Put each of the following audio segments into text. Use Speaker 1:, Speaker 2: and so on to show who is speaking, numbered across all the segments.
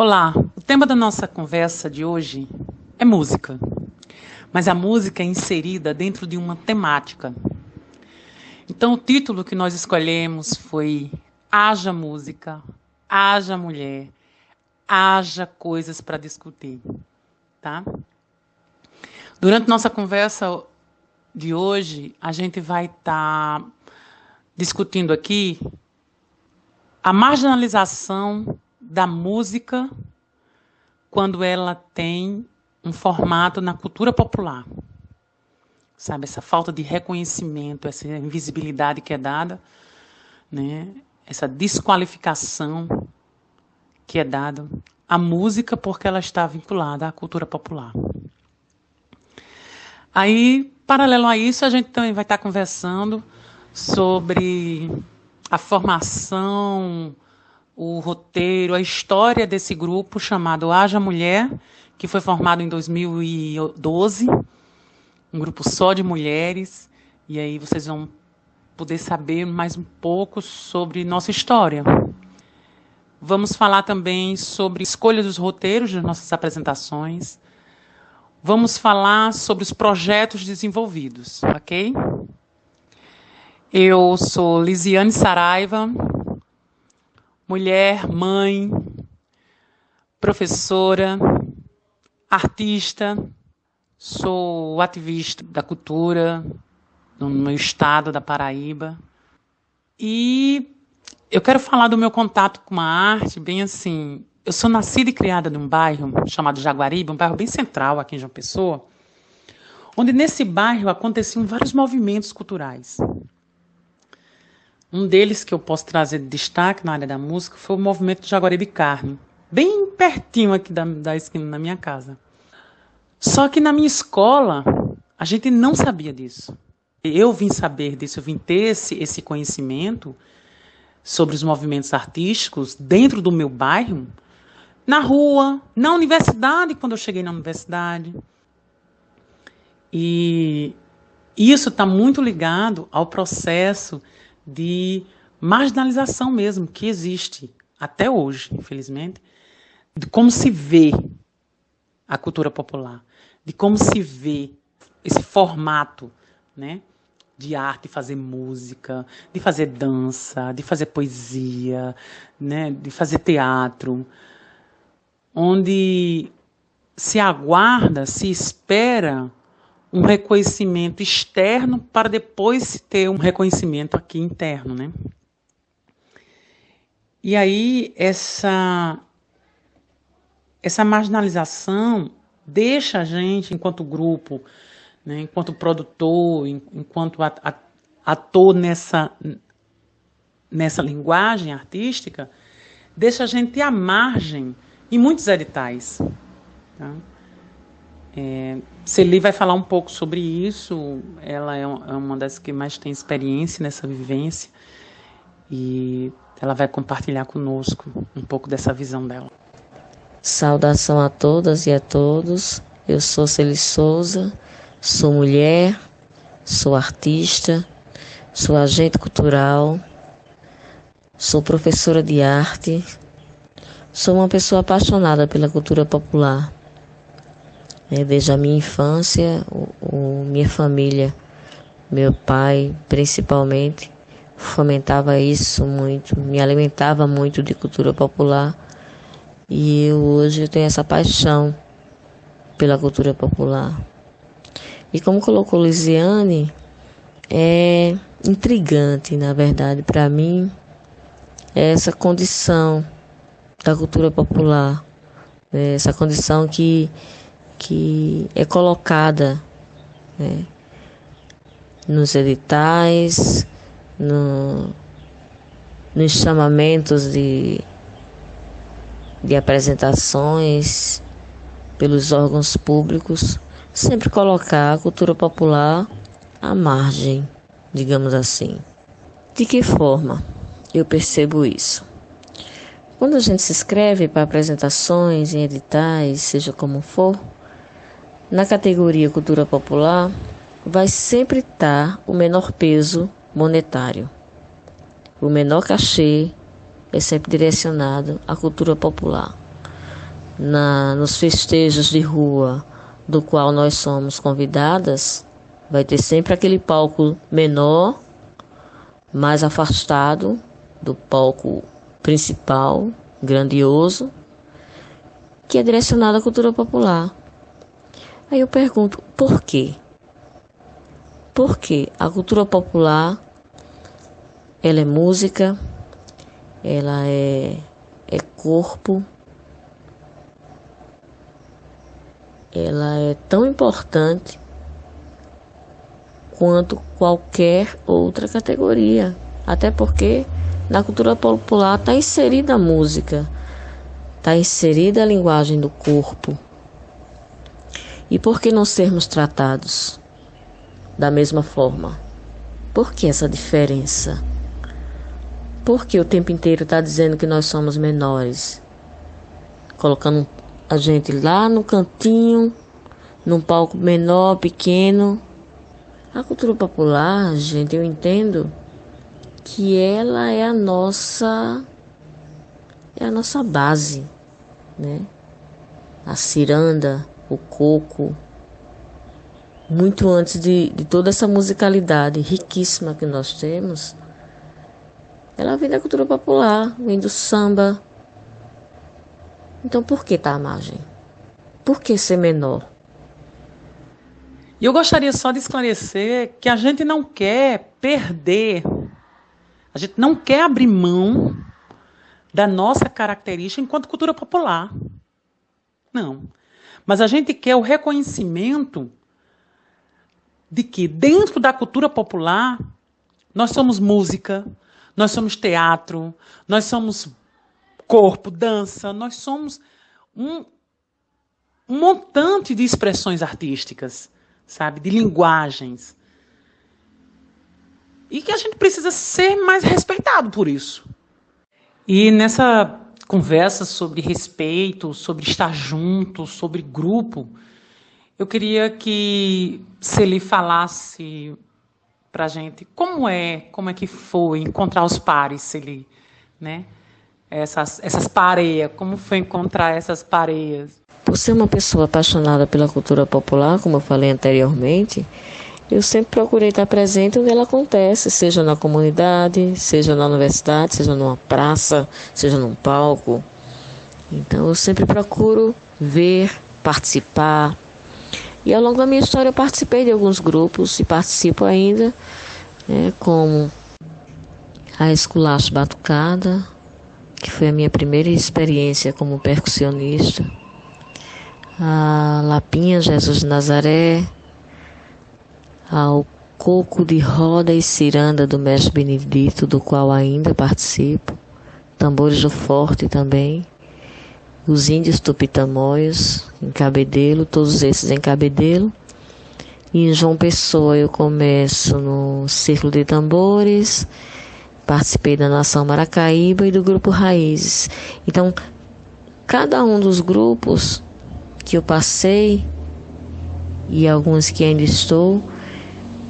Speaker 1: Olá, o tema da nossa conversa de hoje é música, mas a música é inserida dentro de uma temática. Então o título que nós escolhemos foi Haja Música, Haja Mulher, Haja Coisas para Discutir, tá? Durante nossa conversa de hoje, a gente vai estar discutindo aqui a marginalização da música quando ela tem um formato na cultura popular. Sabe, essa falta de reconhecimento, essa invisibilidade que é dada, né? Essa desqualificação que é dada à música porque ela está vinculada à cultura popular. Aí, paralelo a isso, a gente também vai estar conversando sobre a formação, o roteiro, a história desse grupo chamado Haja Mulher, que foi formado em 2012, um grupo só de mulheres, e aí vocês vão poder saber mais um pouco sobre nossa história. Vamos falar também sobre escolha dos roteiros das nossas apresentações. Vamos falar sobre os projetos desenvolvidos, ok? Eu sou Lisiane Saraiva, mulher, mãe, professora, artista, sou ativista da cultura no meu estado da Paraíba. E eu quero falar do meu contato com a arte, bem assim. Eu sou nascida e criada num bairro chamado Jaguaribe, um bairro bem central aqui em João Pessoa, onde nesse bairro aconteciam vários movimentos culturais. Um deles que eu posso trazer de destaque na área da música foi o movimento do Jaguaribe Carne, bem pertinho aqui da esquina da minha casa. Só que na minha escola, a gente não sabia disso. Eu vim saber disso, eu vim ter esse conhecimento sobre os movimentos artísticos dentro do meu bairro, na rua, na universidade, quando eu cheguei na universidade. E isso está muito ligado ao processo de marginalização mesmo, que existe até hoje, infelizmente, de como se vê a cultura popular, de como se vê esse formato, né, de arte, de fazer música, de fazer dança, de fazer poesia, né, de fazer teatro, onde se aguarda, se espera um reconhecimento externo para depois se ter um reconhecimento aqui interno, né? E aí essa marginalização deixa a gente, enquanto grupo, né, enquanto produtor, enquanto ator nessa linguagem artística, deixa a gente à margem em muitos editais, tá? Celi vai falar um pouco sobre isso. Ela é uma das que mais tem experiência nessa vivência e ela vai compartilhar conosco um pouco dessa visão dela.
Speaker 2: Saudação a todas e a todos. Eu sou Celi Souza, sou mulher, sou artista, sou agente cultural, sou professora de arte, sou uma pessoa apaixonada pela cultura popular. Desde a minha infância, minha família, meu pai principalmente, fomentava isso muito, me alimentava muito de cultura popular. E hoje eu tenho essa paixão pela cultura popular. E como colocou Lisiane, é intrigante, na verdade, para mim, essa condição da cultura popular, essa condição que é colocada, né, nos editais, nos chamamentos de apresentações pelos órgãos públicos, sempre colocar a cultura popular à margem, digamos assim. De que forma eu percebo isso? Quando a gente se inscreve para apresentações em editais, seja como for, na categoria cultura popular, vai sempre estar o menor peso monetário. O menor cachê é sempre direcionado à cultura popular. nos festejos de rua do qual nós somos convidadas, vai ter sempre aquele palco menor, mais afastado do palco principal, grandioso, que é direcionado à cultura popular. Aí eu pergunto, por quê? Porque a cultura popular, ela é música, ela é corpo, ela é tão importante quanto qualquer outra categoria. Até porque na cultura popular está inserida a música, está inserida a linguagem do corpo. E por que não sermos tratados da mesma forma? Por que essa diferença? Por que o tempo inteiro está dizendo que nós somos menores? Colocando a gente lá no cantinho, num palco menor, pequeno. A cultura popular, gente, eu entendo que ela é a nossa base, né? A ciranda, o coco, muito antes de toda essa musicalidade riquíssima que nós temos, ela vem da cultura popular, vem do samba. Então por que tá à margem? Por que ser menor?
Speaker 1: E eu gostaria só de esclarecer que a gente não quer perder, a gente não quer abrir mão da nossa característica enquanto cultura popular. Não. Mas a gente quer o reconhecimento de que dentro da cultura popular nós somos música, nós somos teatro, nós somos corpo, dança, nós somos um montante de expressões artísticas, sabe, de linguagens. E que a gente precisa ser mais respeitado por isso. E nessa conversa sobre respeito, sobre estar junto, sobre grupo, eu queria que Celi falasse para a gente como é que foi encontrar os pares, Celi, né? Essas pareias, como foi encontrar essas pareias?
Speaker 2: Por ser uma pessoa apaixonada pela cultura popular, como eu falei anteriormente, eu sempre procurei estar presente onde ela acontece, seja na comunidade, seja na universidade, seja numa praça, seja num palco. Então eu sempre procuro ver, participar. E ao longo da minha história eu participei de alguns grupos e participo ainda, né, como a Esculacho Batucada, que foi a minha primeira experiência como percussionista, a Lapinha Jesus de Nazaré, ao Coco de Roda e Ciranda do Mestre Benedito, do qual ainda participo, Tambores do Forte também, os Índios Tupitamoios, em Cabedelo, todos esses em Cabedelo. E em João Pessoa eu começo no Círculo de Tambores, participei da Nação Maracaíba e do Grupo Raízes. Então, cada um dos grupos que eu passei, e alguns que ainda estou,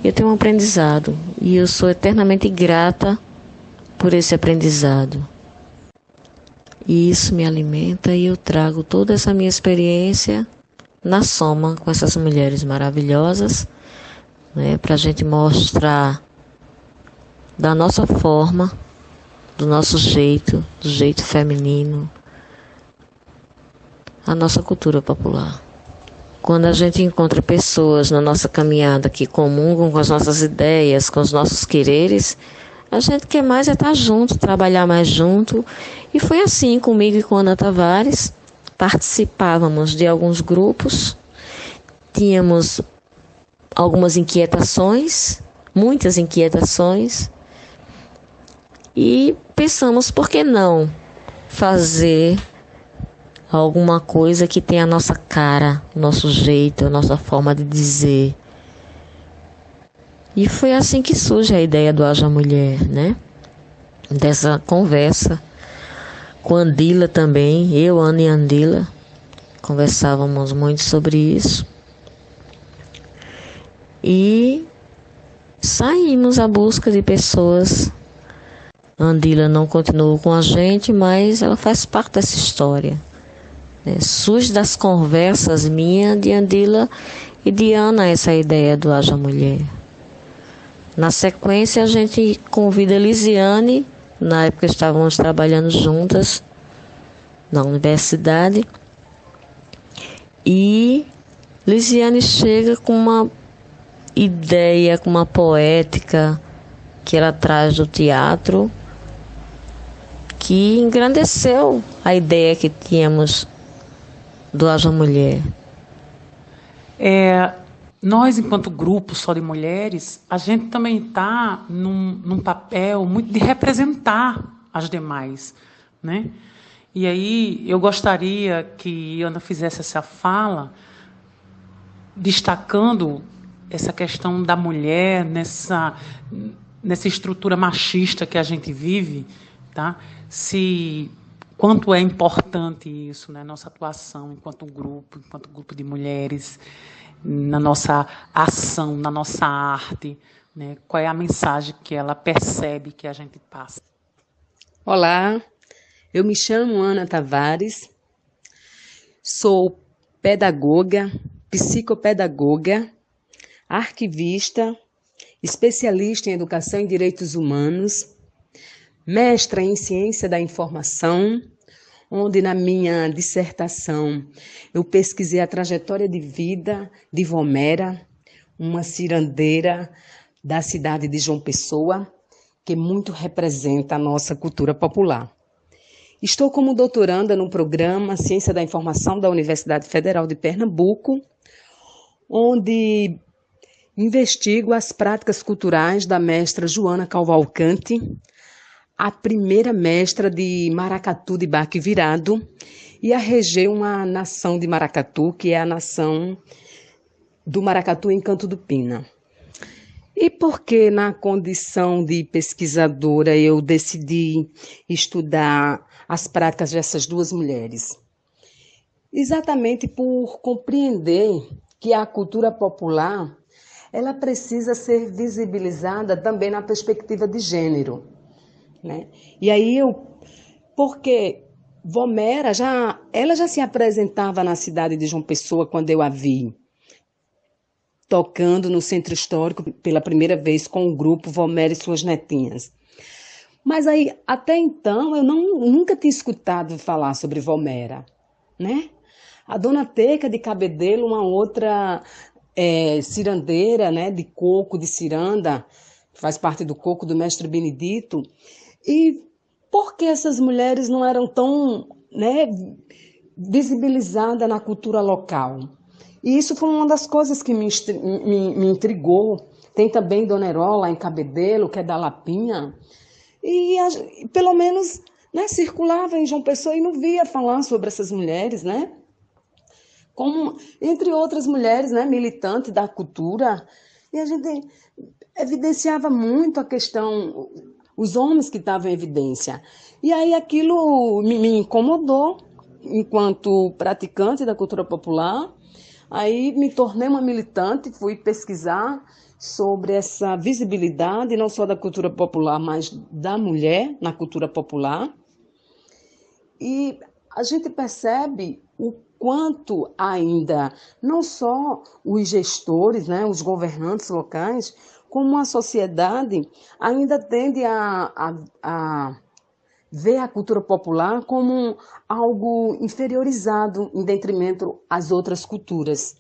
Speaker 2: eu tenho um aprendizado. E eu sou eternamente grata por esse aprendizado. E isso me alimenta e eu trago toda essa minha experiência na soma com essas mulheres maravilhosas, né, para a gente mostrar da nossa forma, do nosso jeito, do jeito feminino, a nossa cultura popular. Quando a gente encontra pessoas na nossa caminhada que comungam com as nossas ideias, com os nossos quereres, a gente quer mais é estar junto, trabalhar mais junto. E foi assim comigo e com Ana Tavares. Participávamos de alguns grupos, tínhamos algumas inquietações, muitas inquietações, e pensamos, por que não fazer alguma coisa que tenha a nossa cara, o nosso jeito, a nossa forma de dizer. E foi assim que surge a ideia do Haja Mulher, né? Dessa conversa com a Andila também, eu, Ana e Andila, conversávamos muito sobre isso. E saímos à busca de pessoas. A Andila não continuou com a gente, mas ela faz parte dessa história. né? Surge das conversas minhas de Andila e de Ana essa ideia do Haja Mulher. Na sequência, a gente convida a Lisiane, na época estávamos trabalhando juntas na universidade, e Lisiane chega com uma ideia, com uma poética que ela traz do teatro, que engrandeceu a ideia que tínhamos do Haja Mulher.
Speaker 1: Nós, enquanto grupo só de mulheres, a gente também está num papel muito de representar as demais, né? E aí eu gostaria que Ana fizesse essa fala, destacando essa questão da mulher nessa estrutura machista que a gente vive, tá? Quanto é importante isso, né? Nossa atuação enquanto grupo de mulheres, na nossa ação, na nossa arte, né? Qual é a mensagem que ela percebe que a gente passa?
Speaker 3: Olá, eu me chamo Ana Tavares, sou pedagoga, psicopedagoga, arquivista, especialista em educação e direitos humanos, mestra em ciência da informação, onde na minha dissertação eu pesquisei a trajetória de vida de Vomera, uma cirandeira da cidade de João Pessoa, que muito representa a nossa cultura popular. Estou como doutoranda no programa Ciência da Informação da Universidade Federal de Pernambuco, onde investigo as práticas culturais da mestra Joana Cavalcante, a primeira mestra de maracatu de baque virado, e arregei uma nação de maracatu, que é a nação do maracatu em Canto do Pina. E por que, na condição de pesquisadora, eu decidi estudar as práticas dessas duas mulheres? Exatamente por compreender que a cultura popular ela precisa ser visibilizada também na perspectiva de gênero, né? E aí porque Vomera ela já se apresentava na cidade de João Pessoa quando eu a vi tocando no Centro Histórico pela primeira vez com o grupo Vomera e Suas Netinhas. Mas aí, até então, eu nunca tinha escutado falar sobre Vomera, né? A Dona Teca de Cabedelo, uma outra cirandeira, né, de coco, de ciranda, que faz parte do coco do Mestre Benedito. E por que essas mulheres não eram tão, né, visibilizadas na cultura local? E isso foi uma das coisas que me intrigou. Tem também Dona Herola em Cabedelo, que é da Lapinha. E pelo menos, né, circulava em João Pessoa e não via falar sobre essas mulheres, né? Como, entre outras mulheres, né, militantes da cultura. E a gente evidenciava muito a questão, os homens que estavam em evidência. E aí aquilo me incomodou enquanto praticante da cultura popular. Aí me tornei uma militante, fui pesquisar sobre essa visibilidade, não só da cultura popular, mas da mulher na cultura popular. E a gente percebe o quanto ainda, não só os gestores, né, os governantes locais, como a sociedade ainda tende a ver a cultura popular como algo inferiorizado em detrimento às outras culturas.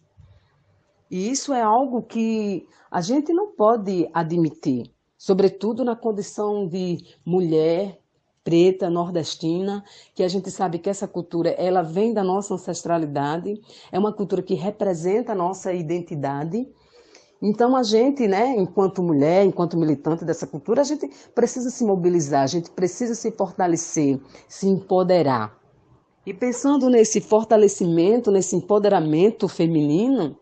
Speaker 3: E isso é algo que a gente não pode admitir, sobretudo na condição de mulher preta, nordestina, que a gente sabe que essa cultura ela vem da nossa ancestralidade, é uma cultura que representa a nossa identidade. Então, a gente, né, enquanto mulher, enquanto militante dessa cultura, a gente precisa se mobilizar, a gente precisa se fortalecer, se empoderar. E pensando nesse fortalecimento, nesse empoderamento feminino,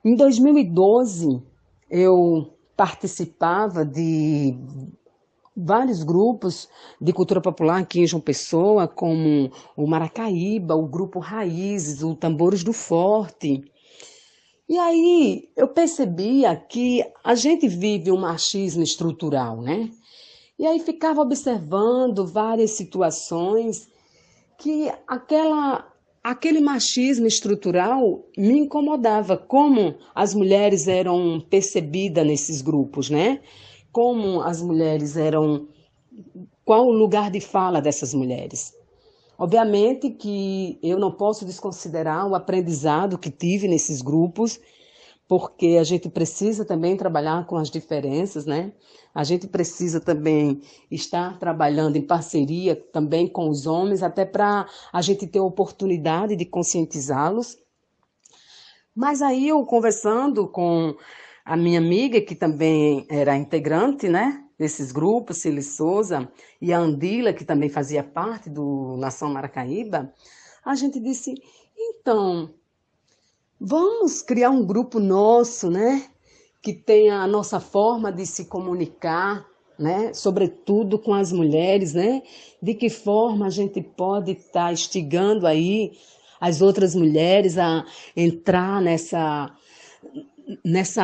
Speaker 3: em 2012, eu participava de vários grupos de cultura popular aqui em João Pessoa, como o Maracaíba, o Grupo Raízes, o Tambores do Forte. E aí eu percebia que a gente vive um machismo estrutural, né? E aí ficava observando várias situações que aquela aquele machismo estrutural me incomodava, como as mulheres eram percebidas nesses grupos, né? Como as mulheres eram, qual o lugar de fala dessas mulheres. Obviamente que eu não posso desconsiderar o aprendizado que tive nesses grupos, porque a gente precisa também trabalhar com as diferenças, né? A gente precisa também estar trabalhando em parceria também com os homens, até para a gente ter a oportunidade de conscientizá-los. Mas aí eu conversando com a minha amiga, que também era integrante, né, desses grupos, Cília Souza, e a Andila, que também fazia parte do Nação Maracaíba, a gente disse, então, vamos criar um grupo nosso, né, que tenha a nossa forma de se comunicar, né, sobretudo com as mulheres, né, de que forma a gente pode estar instigando aí as outras mulheres a entrar nessa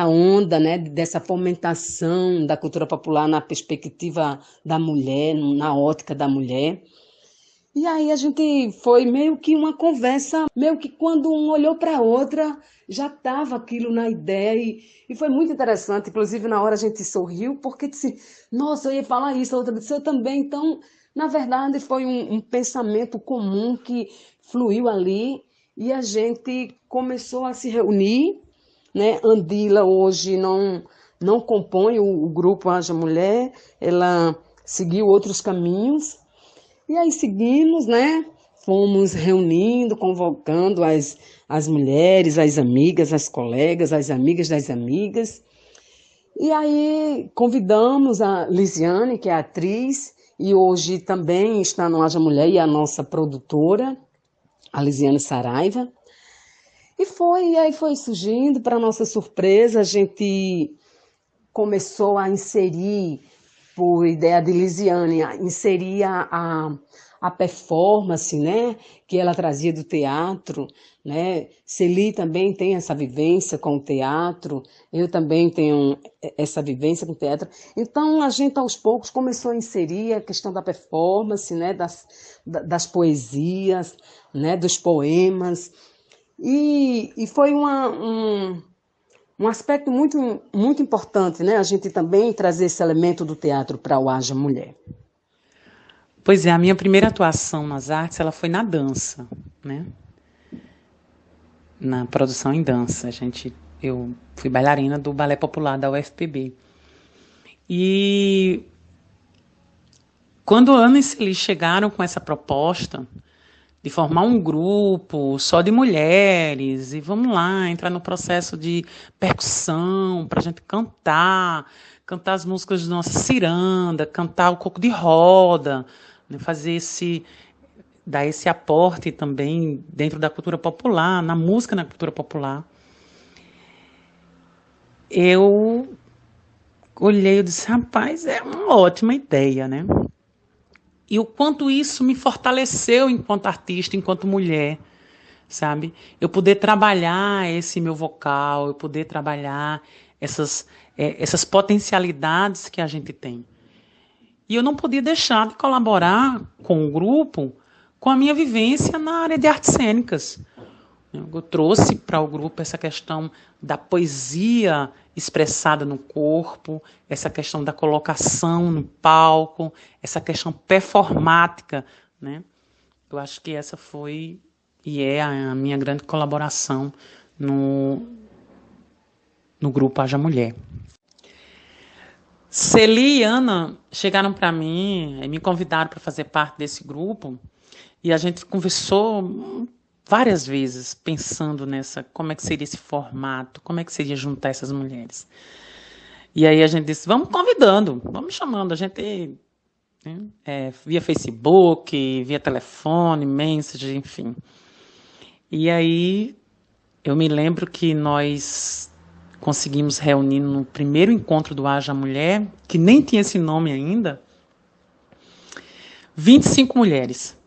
Speaker 3: onda, né, dessa fomentação da cultura popular na perspectiva da mulher, na ótica da mulher. E aí a gente foi meio que uma conversa, meio que quando um olhou para a outra, já estava aquilo na ideia e foi muito interessante. Inclusive, na hora a gente sorriu, porque disse, nossa, eu ia falar isso, a outra disse, eu também. Então, na verdade, foi um pensamento comum que fluiu ali e a gente começou a se reunir, né? Andila hoje não compõe o grupo Haja Mulher, ela seguiu outros caminhos. E aí seguimos, né? Fomos reunindo, convocando as mulheres, as amigas, as colegas, as amigas das amigas. E aí convidamos a Lisiane, que é atriz, e hoje também está no Haja Mulher, e a nossa produtora, a Lisiane Saraiva. E aí foi surgindo, para nossa surpresa, a gente começou a inserir, por ideia de Lisiane, inserir a performance, né, que ela trazia do teatro, né? Celi também tem essa vivência com o teatro, eu também tenho essa vivência com o teatro. Então, a gente, aos poucos, começou a inserir a questão da performance, né, das poesias, né, dos poemas, e foi um aspecto muito, muito importante, né? A gente também trazer esse elemento do teatro para o Haja Mulher.
Speaker 1: Pois é, a minha primeira atuação nas artes, ela foi na dança, né? Na produção em dança. Eu fui bailarina do Balé Popular da UFPB. E quando Ana e Celi chegaram com essa proposta de formar um grupo só de mulheres, e vamos lá, entrar no processo de percussão, para a gente cantar as músicas de nossa ciranda, cantar o coco de roda, né, dar esse aporte também dentro da cultura popular, na música na cultura popular. Eu olhei e disse, rapaz, é uma ótima ideia, né? E o quanto isso me fortaleceu enquanto artista, enquanto mulher, sabe? Eu poder trabalhar esse meu vocal, eu poder trabalhar essas potencialidades que a gente tem. E eu não podia deixar de colaborar com o grupo, com a minha vivência na área de artes cênicas. Eu trouxe para o grupo essa questão da poesia expressada no corpo, essa questão da colocação no palco, essa questão performática, né? Eu acho que essa foi e é a minha grande colaboração no grupo Haja Mulher. Celi e Ana chegaram para mim e me convidaram para fazer parte desse grupo e a gente conversou várias vezes pensando como é que seria esse formato, como é que seria juntar essas mulheres. E aí a gente disse, vamos convidando, vamos chamando, a gente via Facebook, via telefone, message, enfim. E aí eu me lembro que nós conseguimos reunir no primeiro encontro do Haja Mulher, que nem tinha esse nome ainda, 25 mulheres.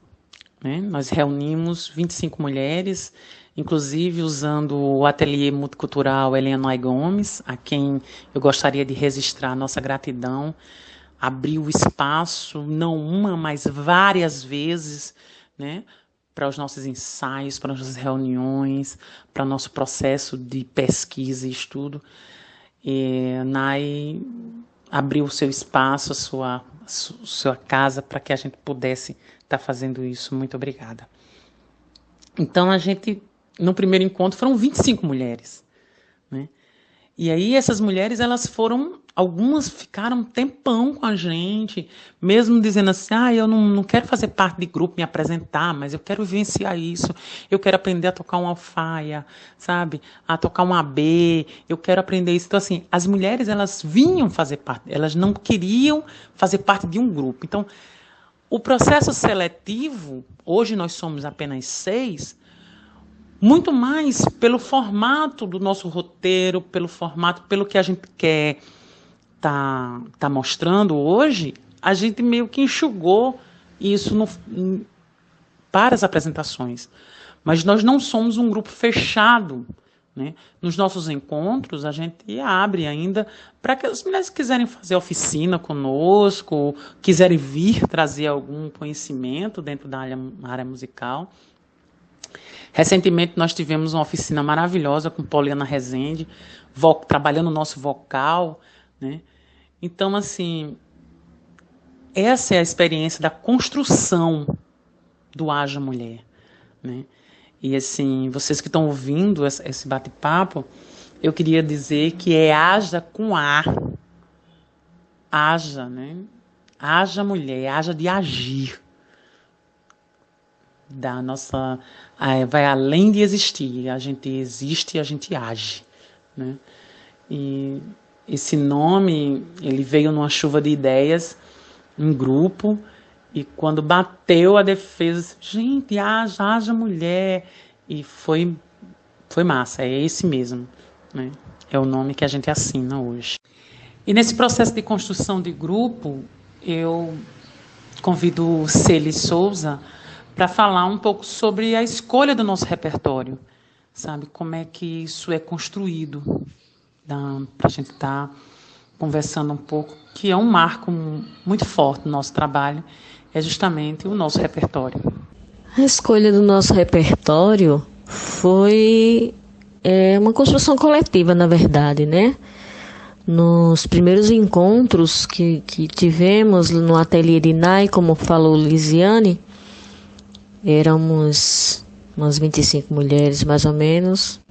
Speaker 1: Né? Nós reunimos 25 mulheres, inclusive usando o ateliê multicultural Helena Gomes, a quem eu gostaria de registrar nossa gratidão. Abriu o espaço, não uma, mas várias vezes, né, para os nossos ensaios, para as nossas reuniões, para o nosso processo de pesquisa e estudo. E NAI abriu o seu espaço, a sua casa, para que a gente pudesse estar fazendo isso. Muito obrigada. Então, no primeiro encontro, foram 25 mulheres, né? E aí, essas mulheres, algumas ficaram um tempão com a gente, mesmo dizendo assim, eu não quero fazer parte de grupo, me apresentar, mas eu quero vivenciar isso, eu quero aprender a tocar uma alfaia, sabe, a tocar um AB, eu quero aprender isso. Então, assim, as mulheres, elas vinham fazer parte, elas não queriam fazer parte de um grupo. Então, o processo seletivo, hoje nós somos apenas 6, muito mais pelo formato do nosso roteiro, pelo que a gente quer tá mostrando hoje, a gente meio que enxugou isso para as apresentações. Mas nós não somos um grupo fechado, né? Nos nossos encontros, a gente abre ainda para que as mulheres que quiserem fazer oficina conosco, quiserem vir trazer algum conhecimento dentro da área musical. Recentemente, nós tivemos uma oficina maravilhosa com Poliana Rezende, trabalhando o nosso vocal, né? Então, assim, essa é a experiência da construção do Haja Mulher, né? E, assim, vocês que estão ouvindo esse bate-papo, eu queria dizer que é haja com A. Haja, né? Haja mulher, haja de agir. Vai além de existir. A gente existe e a gente age, né? E esse nome, ele veio numa chuva de ideias, em grupo, e quando bateu a defesa, gente, haja mulher, e foi massa, é esse mesmo, né? É o nome que a gente assina hoje. E nesse processo de construção de grupo, eu convido o Celi Souza para falar um pouco sobre a escolha do nosso repertório, sabe? Como é que isso é construído, para a gente estar conversando um pouco, que é um marco muito forte no nosso trabalho, é justamente o nosso repertório.
Speaker 2: A escolha do nosso repertório foi uma construção coletiva, na verdade, né? Nos primeiros encontros que tivemos no ateliê de NAI, como falou Lisiane, éramos umas 25 mulheres, mais ou menos,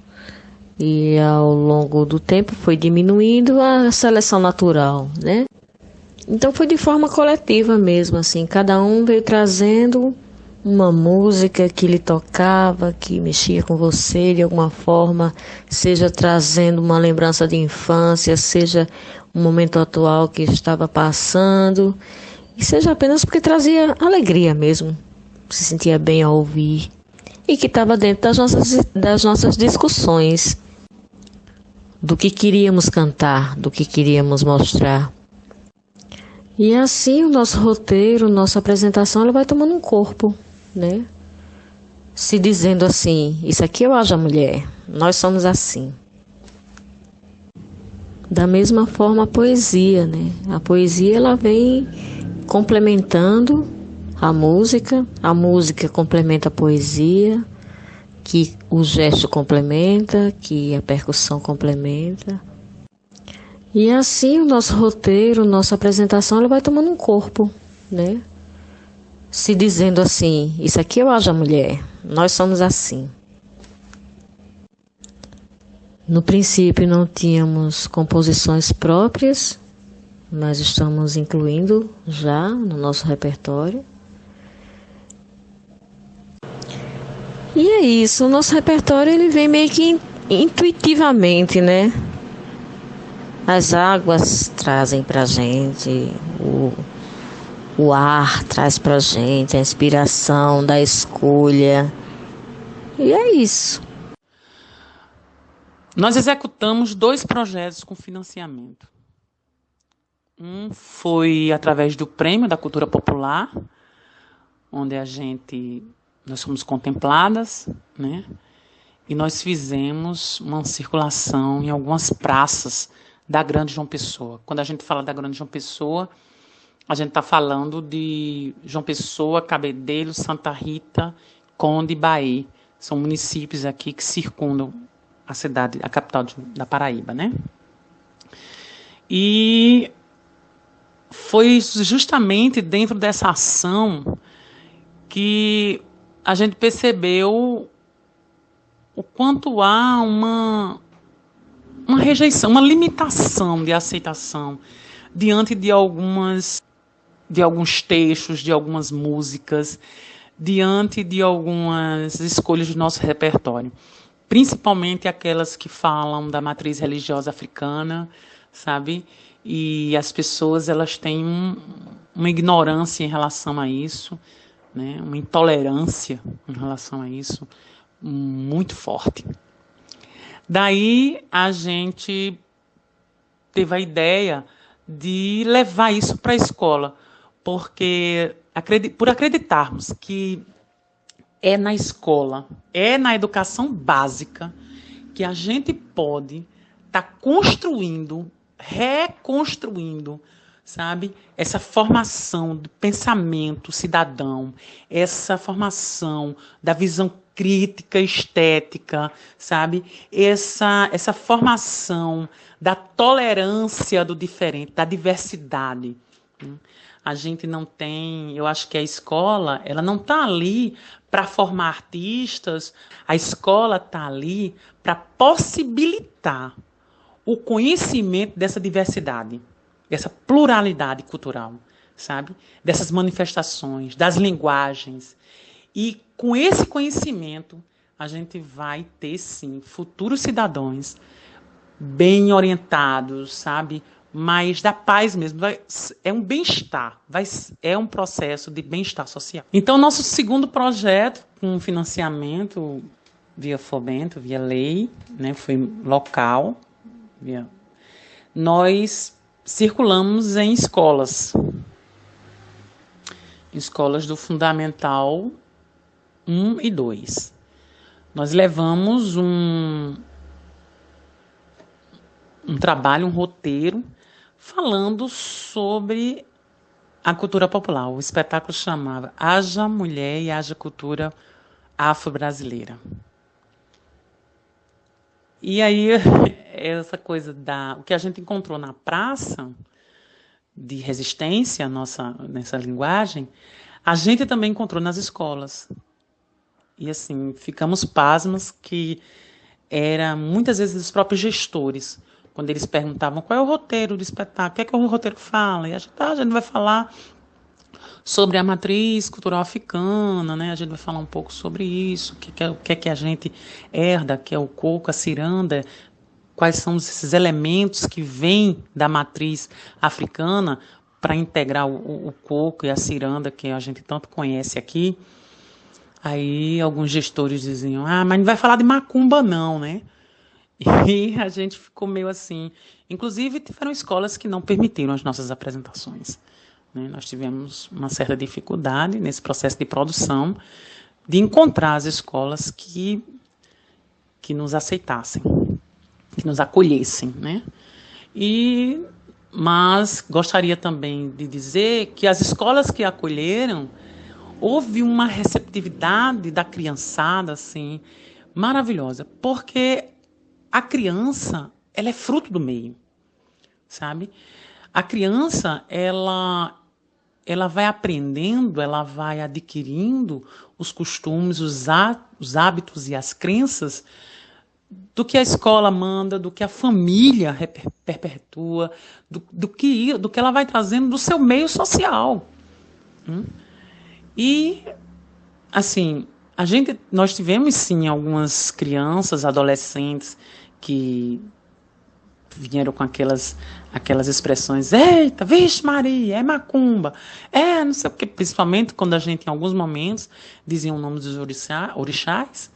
Speaker 2: e ao longo do tempo foi diminuindo a seleção natural, né? Então foi de forma coletiva mesmo, assim, cada um veio trazendo uma música que lhe tocava, que mexia com você de alguma forma, seja trazendo uma lembrança de infância, seja um momento atual que estava passando, e seja apenas porque trazia alegria mesmo, se sentia bem ao ouvir, e que estava dentro das nossas discussões, do que queríamos cantar, do que queríamos mostrar. E assim o nosso roteiro, nossa apresentação, ela vai tomando um corpo, né? Se dizendo assim, isso aqui é o Haja Mulher, nós somos assim. Da mesma forma a poesia, né? A poesia, ela vem complementando a música complementa a poesia, que o gesto complementa, que a percussão complementa. E assim o nosso roteiro, nossa apresentação, ela vai tomando um corpo, né? Se dizendo assim, isso aqui é o Haja Mulher, nós somos assim. No princípio não tínhamos composições próprias, mas estamos incluindo já no nosso repertório. E é isso, o nosso repertório ele vem meio que intuitivamente, né? As águas trazem pra gente, o ar traz pra gente, a inspiração da escolha. E é isso.
Speaker 1: Nós executamos 2 projetos com financiamento. Um foi através do Prêmio da Cultura Popular, onde nós fomos contempladas, né? E nós fizemos uma circulação em algumas praças da Grande João Pessoa. Quando a gente fala da Grande João Pessoa, a gente está falando de João Pessoa, Cabedelo, Santa Rita, Conde e Bahia. São municípios aqui que circundam a cidade, a capital da Paraíba, né? E foi justamente dentro dessa ação que a gente percebeu o quanto há uma rejeição, uma limitação de aceitação diante de alguns textos, de algumas músicas, diante de algumas escolhas do nosso repertório, principalmente aquelas que falam da matriz religiosa africana, sabe? E as pessoas, elas têm uma ignorância em relação a isso, né? Uma intolerância em relação a isso muito forte. Daí a gente teve a ideia de levar isso para a escola, porque por acreditarmos que é na escola, é na educação básica que a gente pode estar construindo, reconstruindo, sabe? Essa formação do pensamento cidadão, essa formação da visão crítica, estética, sabe? Essa formação da tolerância do diferente, da diversidade. A gente não tem, eu acho que a escola, ela não está ali para formar artistas, a escola está ali para possibilitar o conhecimento dessa diversidade, dessa pluralidade cultural, sabe? Dessas manifestações, das linguagens. E com esse conhecimento, a gente vai ter, sim, futuros cidadãos bem orientados, sabe? Mas da paz mesmo. É um bem-estar, é um processo de bem-estar social. Então, nosso segundo projeto, com financiamento via Fomento, via lei, né, foi local, nós circulamos em escolas do Fundamental 1 e 2. Nós levamos um trabalho, um roteiro, falando sobre a cultura popular. O espetáculo chamava Haja Mulher e Haja Cultura Afro-Brasileira. E aí, essa coisa o que a gente encontrou na praça de resistência, nessa linguagem, a gente também encontrou nas escolas. E assim, ficamos pasmos que era muitas vezes os próprios gestores, quando eles perguntavam qual é o roteiro do espetáculo, o que é que o roteiro fala, e a gente vai falar sobre a matriz cultural africana, né? A gente vai falar um pouco sobre isso, o que é que a gente herda, que é o coco, a ciranda, quais são esses elementos que vêm da matriz africana para integrar o coco e a ciranda, que a gente tanto conhece aqui. Aí alguns gestores diziam, mas não vai falar de macumba não, né? E a gente ficou meio assim. Inclusive, tiveram escolas que não permitiram as nossas apresentações, né? Nós tivemos uma certa dificuldade nesse processo de produção de encontrar as escolas que nos aceitassem, que nos acolhessem, né? Mas gostaria também de dizer que as escolas que acolheram, houve uma receptividade da criançada, assim, maravilhosa, porque a criança, ela é fruto do meio, sabe? A criança, ela vai aprendendo, ela vai adquirindo os costumes, os hábitos e as crenças do que a escola manda, do que a família perpetua, do que ela vai trazendo do seu meio social. E, assim, nós tivemos, sim, algumas crianças, adolescentes, que vieram com aquelas expressões, eita, vixe Maria, é macumba, não sei o quê, principalmente quando a gente, em alguns momentos, dizia o nome dos orixás,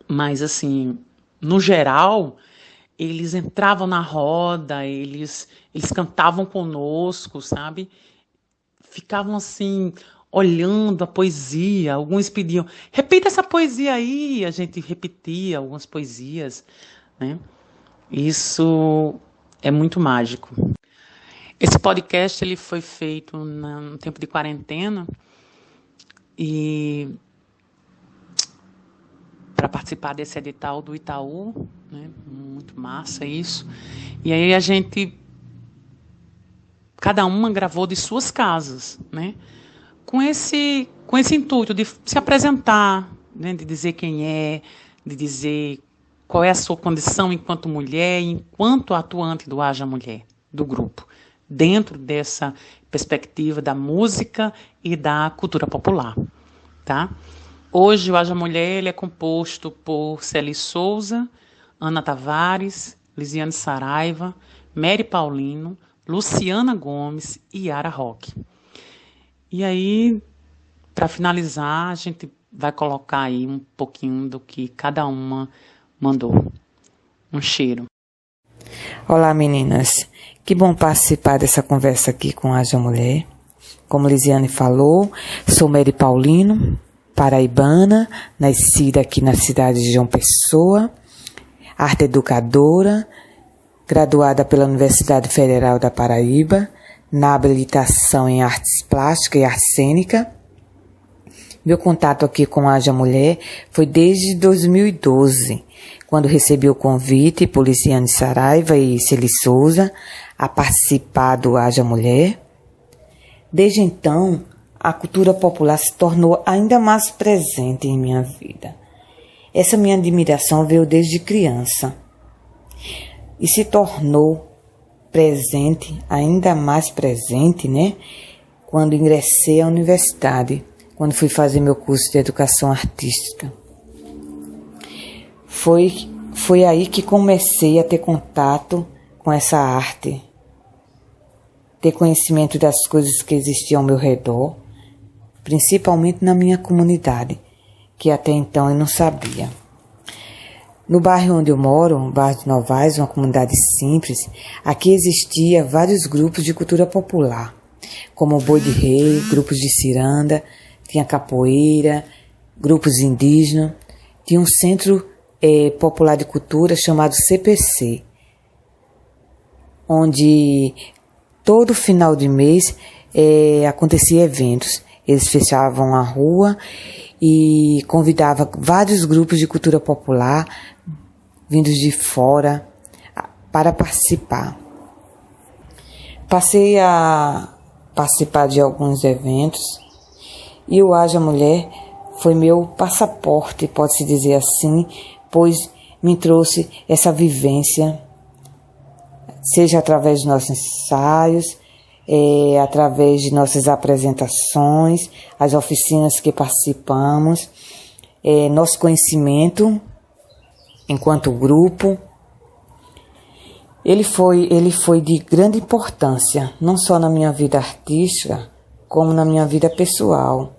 Speaker 1: mas, assim, no geral, eles entravam na roda, eles cantavam conosco, sabe? Ficavam, assim, olhando a poesia. Alguns pediam, repita essa poesia aí. A gente repetia algumas poesias, né? Isso é muito mágico. Esse podcast ele foi feito no tempo de quarentena e para participar desse edital do Itaú, né? Muito massa isso. E aí a gente, cada uma gravou de suas casas, né? Com esse intuito de se apresentar, né? De dizer quem é, de dizer qual é a sua condição enquanto mulher, enquanto atuante do Haja Mulher, do grupo, dentro dessa perspectiva da música e da cultura popular, tá? Hoje o Haja Mulher ele é composto por Celi Souza, Ana Tavares, Lisiane Saraiva, Mary Paulino, Luciana Gomes e Yara Roque. E aí, para finalizar, a gente vai colocar aí um pouquinho do que cada uma mandou. Um cheiro.
Speaker 4: Olá, meninas. Que bom participar dessa conversa aqui com a Haja Mulher. Como Lisiane falou, sou Mary Paulino, paraibana, nascida aqui na cidade de João Pessoa, arte educadora, graduada pela Universidade Federal da Paraíba, na habilitação em artes plásticas e arte cênica. Meu contato aqui com a Haja Mulher foi desde 2012, quando recebi o convite por Lisiane Saraiva e Celi Souza a participar do Haja Mulher. Desde então, a cultura popular se tornou ainda mais presente em minha vida. Essa minha admiração veio desde criança e se tornou presente, ainda mais presente, né? Quando ingressei à universidade, quando fui fazer meu curso de educação artística. Foi aí que comecei a ter contato com essa arte, ter conhecimento das coisas que existiam ao meu redor, principalmente na minha comunidade, que até então eu não sabia. No bairro onde eu moro, o bairro de Novaes, uma comunidade simples, aqui existia vários grupos de cultura popular, como o Boi de Rei, grupos de ciranda, tinha capoeira, grupos indígenas, tinha um centro popular de cultura chamado CPC, onde todo final de mês acontecia eventos. Eles fechavam a rua e convidavam vários grupos de cultura popular vindos de fora para participar. Passei a participar de alguns eventos e o Haja Mulher foi meu passaporte, pode-se dizer assim, pois me trouxe essa vivência, seja através de nossos ensaios, através de nossas apresentações, as oficinas que participamos, nosso conhecimento enquanto grupo. Ele foi de grande importância, não só na minha vida artística, como na minha vida pessoal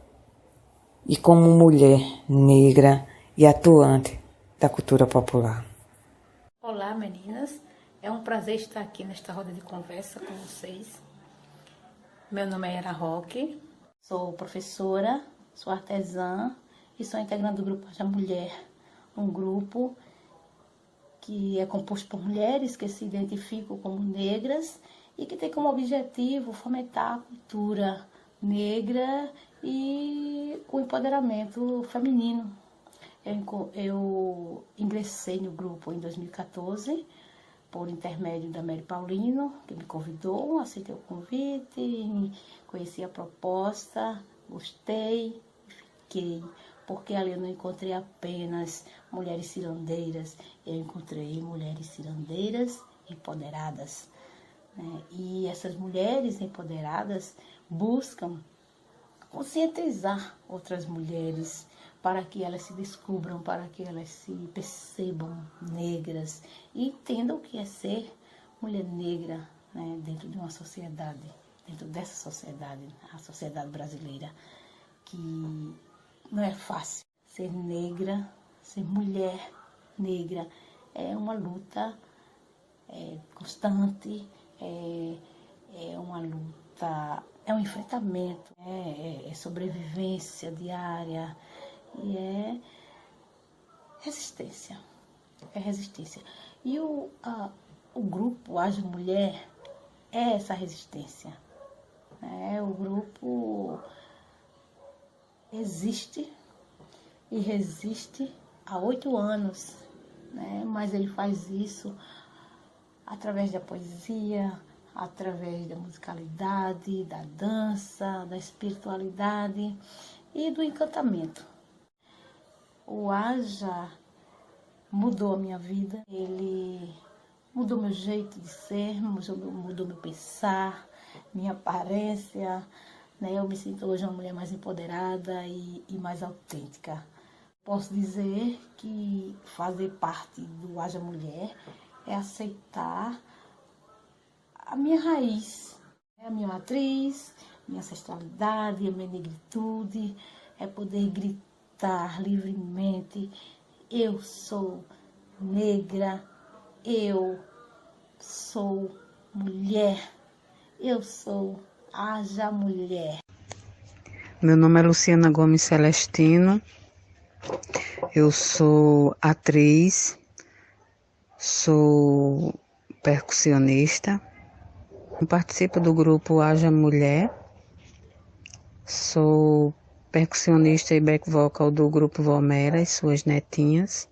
Speaker 4: e como mulher negra e atuante da cultura popular.
Speaker 5: Olá, meninas. É um prazer estar aqui nesta roda de conversa com vocês. Meu nome é Yara Roque, sou professora, sou artesã e sou integrante do grupo Haja Mulher, um grupo que é composto por mulheres que se identificam como negras e que tem como objetivo fomentar a cultura negra e o empoderamento feminino. Eu ingressei no grupo em 2014, por intermédio da Mary Paulino, que me convidou, aceitei o convite, conheci a proposta, gostei e fiquei. Porque ali eu não encontrei apenas mulheres cirandeiras, eu encontrei mulheres cirandeiras empoderadas, né? E essas mulheres empoderadas buscam conscientizar outras mulheres para que elas se descubram, para que elas se percebam negras e entendam o que é ser mulher negra, né? Dentro de uma sociedade, dentro dessa sociedade, a sociedade brasileira, que não é fácil. Ser negra, ser mulher negra é uma luta constante, é uma luta, é um enfrentamento, é sobrevivência diária e é resistência. É resistência. E o grupo Haja Mulher é essa resistência. O grupo existe e resiste há 8 anos, né? Mas ele faz isso através da poesia, através da musicalidade, da dança, da espiritualidade e do encantamento. O Haja mudou a minha vida, ele mudou meu jeito de ser, mudou meu pensar, minha aparência, né? Eu me sinto hoje uma mulher mais empoderada e mais autêntica. Posso dizer que fazer parte do Haja Mulher é aceitar a minha raiz, a minha matriz, minha ancestralidade, a minha negritude, é poder gritar livremente: eu sou negra, eu sou mulher, eu sou Haja Mulher.
Speaker 3: Meu nome é Luciana Gomes Celestino, eu sou atriz, sou percussionista, participo do grupo Haja Mulher, sou percussionista e back vocal do grupo Valmera e suas netinhas,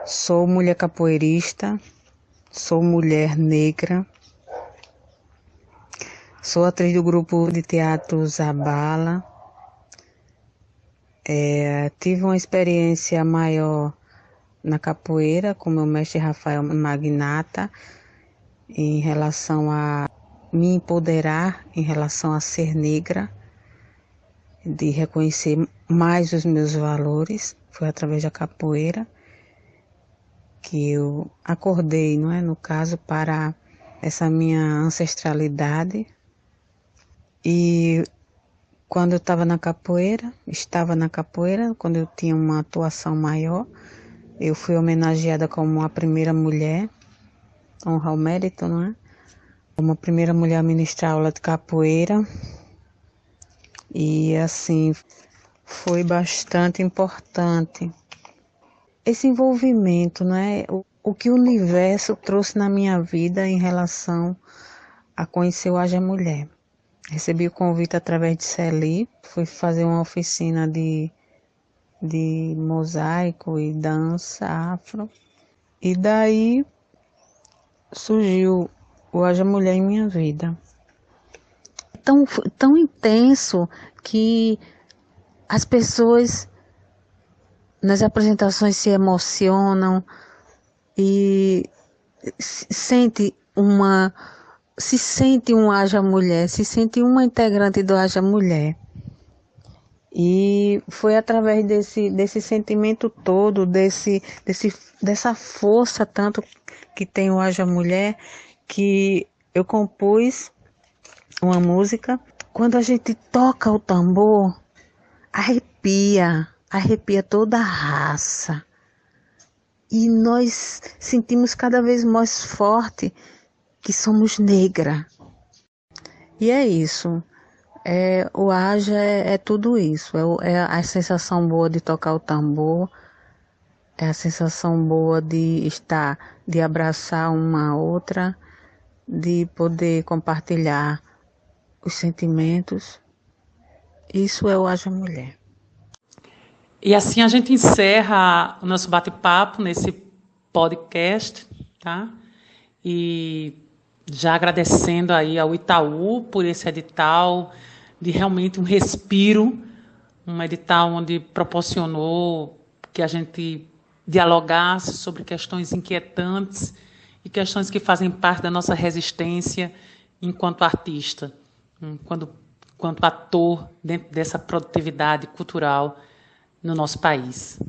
Speaker 3: sou mulher capoeirista, sou mulher negra, sou atriz do grupo de teatro Zabala. Tive uma experiência maior na capoeira com meu mestre Rafael Magnata em relação a me empoderar, em relação a ser negra, de reconhecer mais os meus valores. Foi através da capoeira que eu acordei, não é, no caso, para essa minha ancestralidade. E quando eu estava na capoeira, quando eu tinha uma atuação maior, eu fui homenageada como a primeira mulher, honra ao mérito, não é? Como a primeira mulher a ministrar aula de capoeira. E assim, foi bastante importante esse envolvimento, né? O que o universo trouxe na minha vida em relação a conhecer o Haja Mulher. Recebi o convite através de Celi, fui fazer uma oficina de mosaico e dança afro. E daí surgiu o Haja Mulher em minha vida. Tão intenso que as pessoas nas apresentações se emocionam e se sente um Haja Mulher, se sente uma integrante do Haja Mulher. E foi através desse sentimento todo, dessa força tanto que tem o Haja Mulher, que eu compus uma música. Quando a gente toca o tambor, arrepia toda a raça. E nós sentimos cada vez mais forte que somos negra. E é isso. O Haja é tudo isso. É a sensação boa de tocar o tambor, é a sensação boa de estar, de abraçar uma outra, de poder compartilhar os sentimentos. Isso é o Haja Mulher.
Speaker 1: E assim a gente encerra o nosso bate-papo nesse podcast, tá? E já agradecendo aí ao Itaú por esse edital, de realmente um respiro, um edital onde proporcionou que a gente dialogasse sobre questões inquietantes e questões que fazem parte da nossa resistência enquanto artista, enquanto ator dentro dessa produtividade cultural no nosso país.